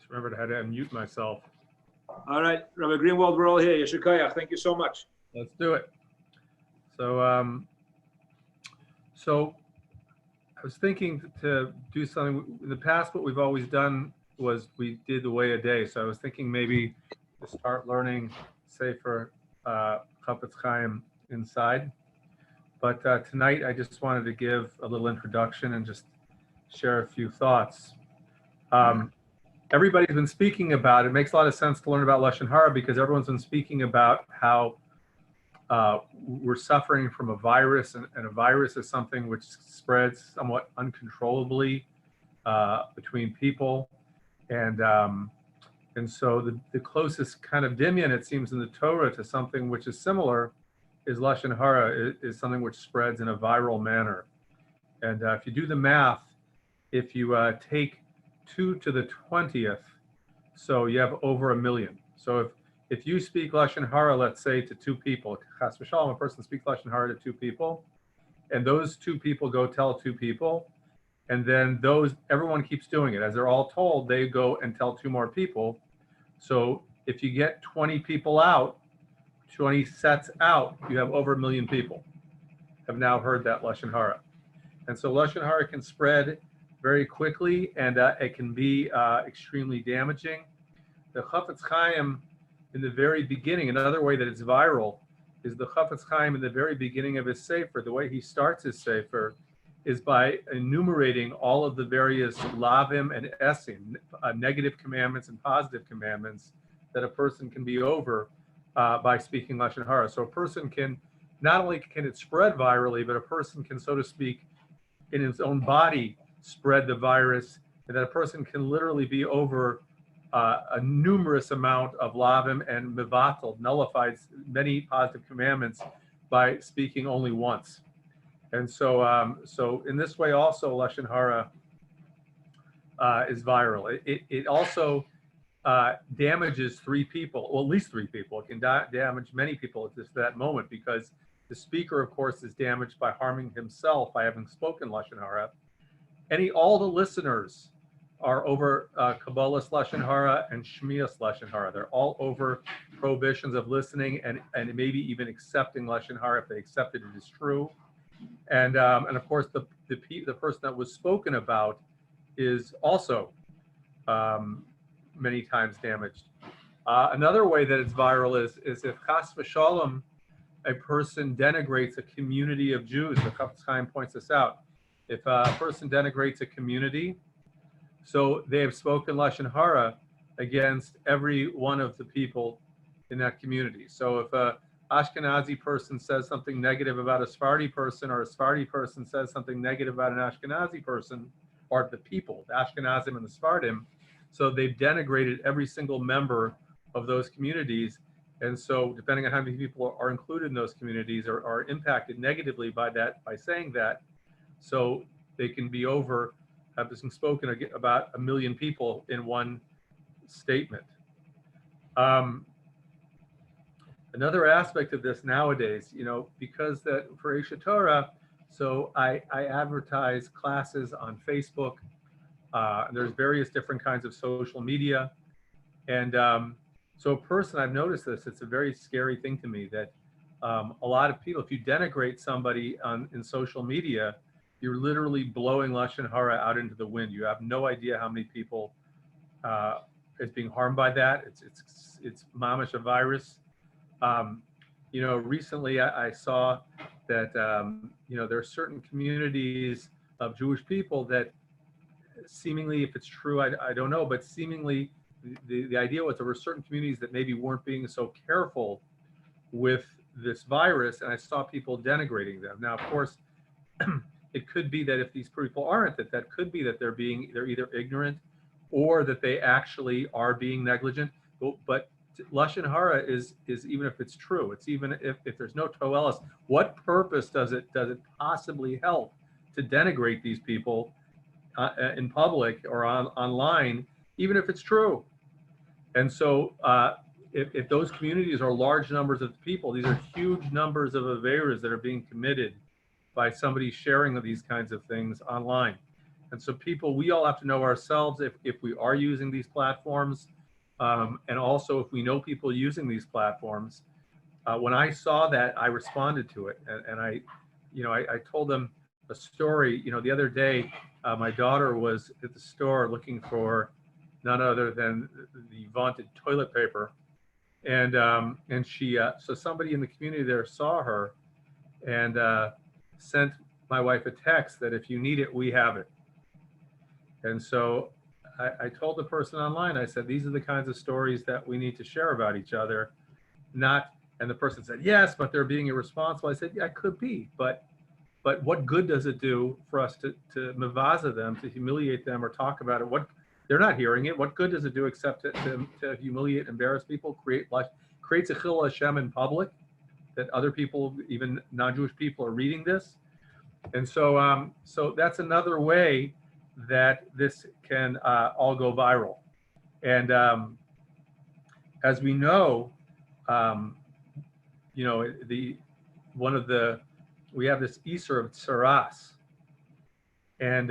Just remembered I had to unmute myself. All right, Rabbi Greenwald, we're all here. Yeshikayach, thank you so much. Let's do it. So, so I was thinking to do something. In the past, what we've always done was we did the way a day. So I was thinking maybe to start learning Sefer Chofetz Chaim inside. But tonight, I just wanted to give a little introduction and just share a few thoughts. Everybody's been speaking about it. It makes a lot of sense to learn about Lashon Hara because everyone's been speaking about how we're suffering from a virus, and a virus is something which spreads somewhat uncontrollably between people. And so the closest kind of dimion, it seems, in the Torah to something which is similar is Lashon Hara, is something which spreads in a viral manner. And if you do the math, if you take 2 to the 20th, so you have over 1 million. So if you speak Lashon Hara, let's say to 2 people, Chas v'shalom, a person speaks Lashon Hara to 2 people, and those 2 people go tell 2 people, and then everyone keeps doing it. As they're all told, they go and tell 2 more people. So if you get 20 people out, 20 sets out, you have over 1 million people have now heard that Lashon Hara. And so Lashon Hara can spread very quickly, and it can be extremely damaging. The Chofetz Chaim, in the very beginning, another way that it's viral is the Chofetz Chaim in the very beginning of his Sefer. The way he starts his Sefer is by enumerating all of the various lavim and esim, negative commandments and positive commandments that a person can be over by speaking Lashon Hara. So a person can, not only can it spread virally, but a person can, so to speak, in his own body, spread the virus, and that a person can literally be over a numerous amount of lavim and mevatel, nullifies many positive commandments by speaking only once. And so, so in this way also, Lashon Hara is viral. It also damages 3 people, well, at least 3 people. It can damage many people at just that moment, because the speaker, of course, is damaged by harming himself by having spoken Lashon Hara. All the listeners are over Kabbalah's Lashon Hara and Shmias Lashon Hara. They're all over prohibitions of listening and maybe even accepting Lashon Hara if they accept it is true. And of course, the person that was spoken about is also many times damaged. Another way that it's viral is if Chas v'shalom, a person denigrates a community of Jews. The Chofetz Chaim points this out. If a person denigrates a community, so they have spoken Lashon Hara against every one of the people in that community. So if a Ashkenazi person says something negative about a Sephardi person, or a Sephardi person says something negative about an Ashkenazi person, or the people, the Ashkenazim and the Sephardim, so they've denigrated every single member of those communities. And so depending on how many people are included in those communities are impacted negatively by that, by saying that, so they can be over, have been spoken about 1 million people in one statement. Another aspect of this nowadays, because that for Isha Torah, so I advertise classes on Facebook. There's various different kinds of social media. And so a person, I've noticed this, it's a very scary thing to me that a lot of people, if you denigrate somebody in social media, you're literally blowing Lashon Hara out into the wind. You have no idea how many people is being harmed by that. It's mamish a virus. Recently I saw that there are certain communities of Jewish people that seemingly, if it's true, I don't know, but seemingly the idea was there were certain communities that maybe weren't being so careful with this virus, and I saw people denigrating them. Now, of course, it could be that if these people aren't, that could be that they're either ignorant or that they actually are being negligent. But Lashon Hara is even if it's true, it's even if there's no toelis, what purpose does it possibly help to denigrate these people in public or online, even if it's true? And so if those communities are large numbers of people, these are huge numbers of averas that are being committed by somebody sharing these kinds of things online. And so we all have to know ourselves if we are using these platforms, and also if we know people using these platforms. When I saw that, I responded to it, and I told them a story. The other day, my daughter was at the store looking for none other than the vaunted toilet paper, and so somebody in the community there saw her and sent my wife a text that if you need it, we have it. And so I told the person online, I said, these are the kinds of stories that we need to share about each other, and the person said, yes, but they're being irresponsible. I said, yeah, it could be, but what good does it do for us to mavaza them, to humiliate them or talk about it? They're not hearing it. What good does it do except to humiliate, embarrass people, creates a chil Hashem in public, that other people, even non-Jewish people, are reading this? And so that's another way that this can all go viral. And as we know, we have this Easter of Tsaras, and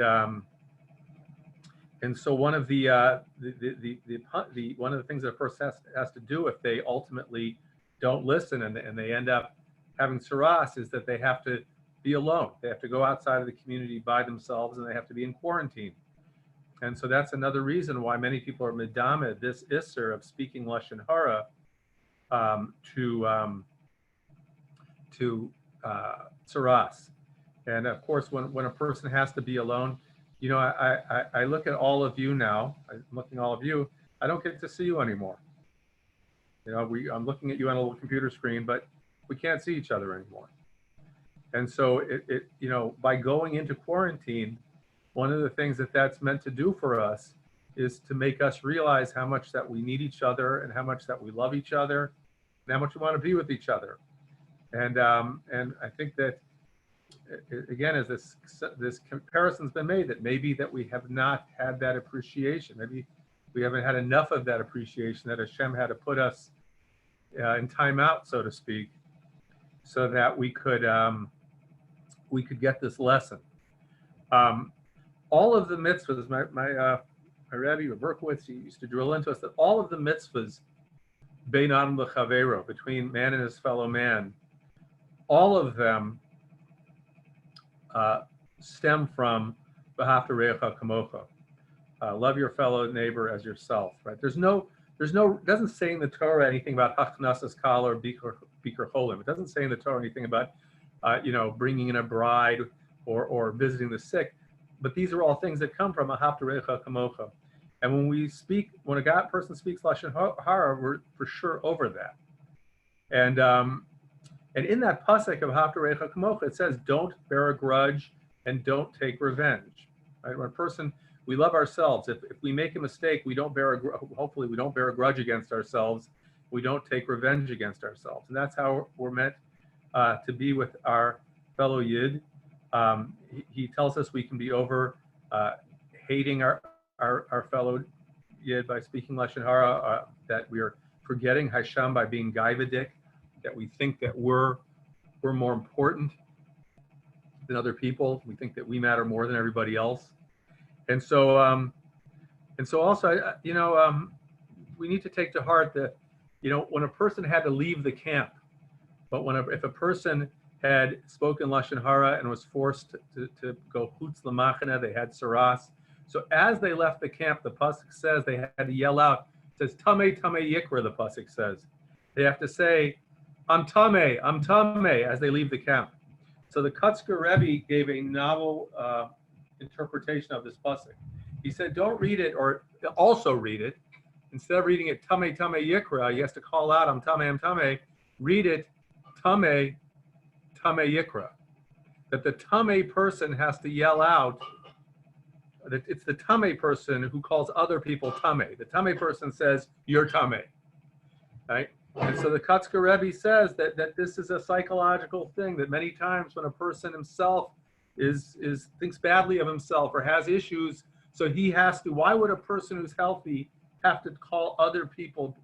so one of the things that a person has to do if they ultimately don't listen and they end up having Tsaras is that they have to be alone. They have to go outside of the community by themselves, and they have to be in quarantine. And so that's another reason why many people are medamed this Isser of speaking Lashon Hara to Tsaras. And of course, when a person has to be alone, I look at all of you now. I'm looking at all of you. I don't get to see you anymore. I'm looking at you on a little computer screen, but we can't see each other anymore. And so by going into quarantine, one of the things that's meant to do for us is to make us realize how much that we need each other and how much that we love each other and how much we want to be with each other. And I think that, again, as this comparison's been made, that maybe that we have not had that appreciation. Maybe we haven't had enough of that appreciation, that Hashem had to put us in timeout, so to speak, so that we could get this lesson. All of the mitzvahs, my Rabbi Berkowitz, he used to drill into us that all of the mitzvahs, bein adam l'chavero, between man and his fellow man, all of them stem from v'ahavta re'echa kamocha, love your fellow neighbor as yourself. Right? It doesn't say in the Torah anything about hachnasas kala or bikur cholim. It doesn't say in the Torah anything about bringing in a bride or visiting the sick. But these are all things that come from v'ahavta re'echa kamocha. And when a person speaks Lashon Hara, we're for sure over that. And in that pasuk of v'ahavta re'echa kamocha, it says, don't bear a grudge and don't take revenge. Right? When we love ourselves. If we make a mistake, hopefully we don't bear a grudge against ourselves. We don't take revenge against ourselves. And that's how we're meant to be with our fellow Yid. He tells us we can be over hating our fellow Yid by speaking Lashon Hara, that we are forgetting Hashem by being gaivadik, that we think that we're more important than other people. We think that we matter more than everybody else. And so also, we need to take to heart that, when a person had to leave the camp, but if a person had spoken Lashon Hara and was forced to go chutz l'machane, they had saras. So as they left the camp, the pasuk says they had to yell out. It says tamei tamei yikra. The pasuk says they have to say, I'm tamei, as they leave the camp. So the Kutzker Rebbe gave a novel interpretation of this pasuk. He said, don't read it, or also read it. Instead of reading it tamei tamei yikra, he has to call out I'm tamei. Read it tamei tamei yikra. That the tamei person has to yell out that it's the tamei person who calls other people tamei. The tamei person says, you're tamei, right? And so the Kutzker Rebbe says that this is a psychological thing, that many times when a person himself thinks badly of himself or has issues, so he has to, why would a person who's healthy have to call other people,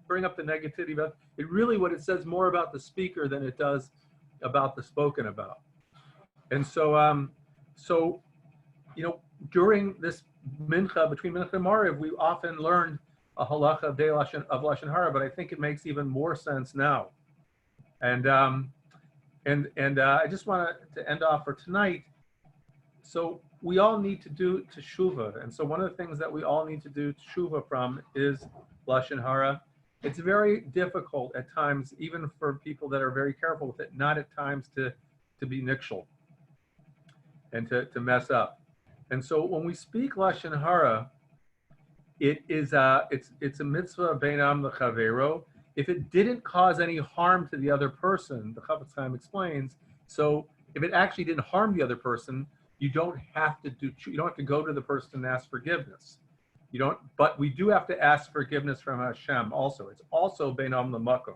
bring up the negativity about it? Really, what it says more about the speaker than it does about the spoken about. And so, during this mincha, between mincha and mariv, we often learned a halacha of lashon hara, but I think it makes even more sense now. And I just want to end off for tonight. So we all need to do teshuvah, and so one of the things that we all need to do teshuvah from is lashon hara. It's very difficult at times, even for people that are very careful with it, not at times to be nikshel and to mess up. And so when we speak lashon hara, it's a mitzvah beinam lechavero. If it didn't cause any harm to the other person, the Chofetz Chaim explains. So if it actually didn't harm the other person, you don't have to go to the person and ask forgiveness. But we do have to ask forgiveness from Hashem also. It's also beinam lemakom.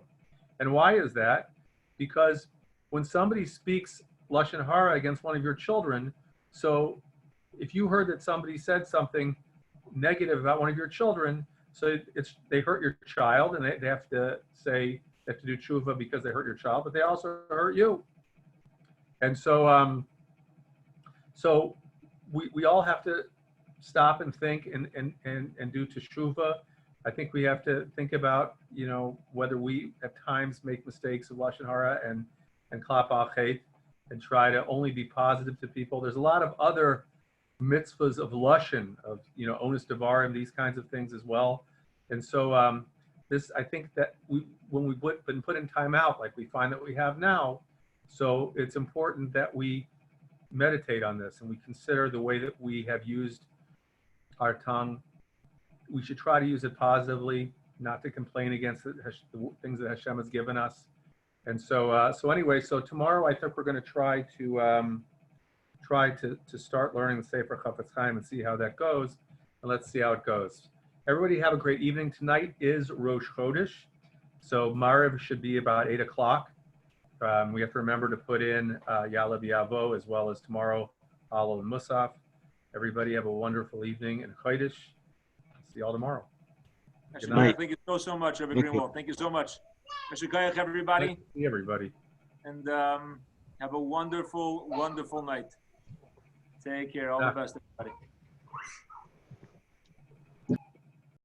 And why is that? Because when somebody speaks lashon hara against one of your children, so if you heard that somebody said something negative about one of your children, so they hurt your child, and they have to do tshuva because they hurt your child, but they also hurt you. And so so we all have to stop and think and do teshuvah. I think we have to think about, whether we at times make mistakes of lashon hara and klap al chet, and try to only be positive to people. There's a lot of other mitzvahs of lashon, of onus devarim, these kinds of things as well. And so I think that when we've been put in timeout, like we find that we have now, so it's important that we meditate on this and we consider the way that we have used our tongue. We should try to use it positively, not to complain against the things that Hashem has given us. And so anyway, so tomorrow I think we're going to try to start learning the Sefer Chofetz Chaim and see how that goes. And let's see how it goes. Everybody have a great evening. Tonight is Rosh Chodesh, so Mariv should be about 8 o'clock. We have to remember to put in Ya'aleh B'Yavo, as well as tomorrow Hallel and Musaf. Everybody have a wonderful evening and Chodesh. See y'all tomorrow. Good night. Thank you so much, Rabbi Greenwald. Thank you so much. Meshukayach, everybody. Nice to see everybody. And have a wonderful, wonderful night. Take care. All the best, everybody.